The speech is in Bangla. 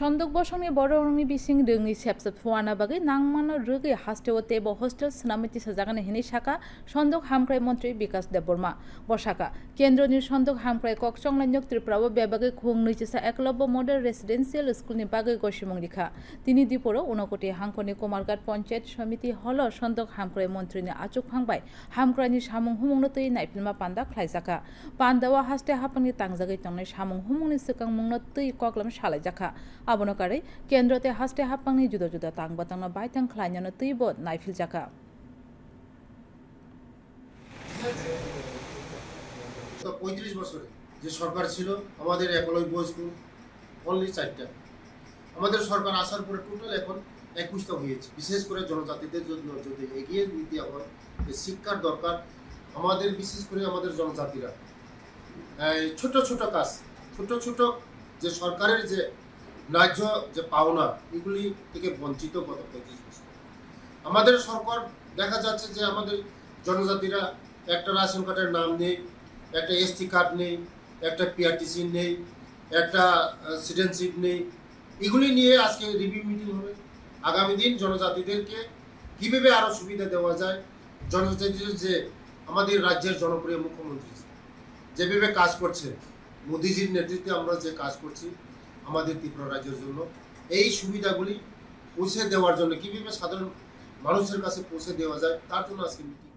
Sondok bosongni bororongni bising rungni sepsep fuana bagi nangmano rugi hasteote bo hostel snamiti sajagane hini shaka sondok hamkrai mantri Bikas Debborma bosaka kendroni sondok hamkrai kokchonglanjok Tripurao bebagi khungni chisa eklobo model residential school ni bagi goshimong likha tini diporo 29 কোটি হাংকনি কোমারঘাট পঞ্চায়েত সমিতি হল sondok hamkrai মন্ত্রী ni achuk phangbai hamkrani samung humungno tei naipilma panda khlaijaka pandawa haste hapangni tangjagai tongnai samung humungni sikang mungno tei koklam salaijakha abonokare kendrote haste hapangni juda juda tangbatangno baitang khlainano teibo naifiljaka তো 35 বছরে যে সরকার ছিল আমাদের একলব্য স্কুল অনলি 4টা আমাদের সরকার আসার পরে টোটাল এখন 21টা হয়েছে বিশেষ করে জনজাতিদের জন্য যদি এগিয়ে নিতে হয় শিক্ষার দরকার আমাদের বিশেষ করে আমাদের জনজাতিরা ছোট ছোট কাজ ছোট ছোট যে সরকারের যে ন্যায্য যে পাওনা এগুলি থেকে বঞ্চিত গত 35 বছর আমাদের সরকার দেখা যাচ্ছে যে আমাদের জনজাতিরা একটা রেশন কার্ডের নাম নেই একটা এসটি কার্ড নেই একটা পিআরটিসি নেই একটা সিটিজেনশিপ নেই এগুলি নিয়ে আজকে রিভিউ মিটিং হবে আগামী দিন জনজাতিদেরকে কিভাবে আরো সুবিধা দেওয়া যায় জনজাতিদের যে আমাদের রাজ্যের জনপ্রিয় মুখ্যমন্ত্রী যেভাবে কাজ করছে মোদিজির নেতৃত্বে আমরা যে কাজ করছি আমাদের ত্রিপুরা রাজ্যের জন্য এই সুবিধাগুলি পৌঁছে দেওয়ার জন্য কিভাবে সাধারণ মানুষের কাছে পৌঁছে দেওয়া যায় তার জন্য আজকে মিটিং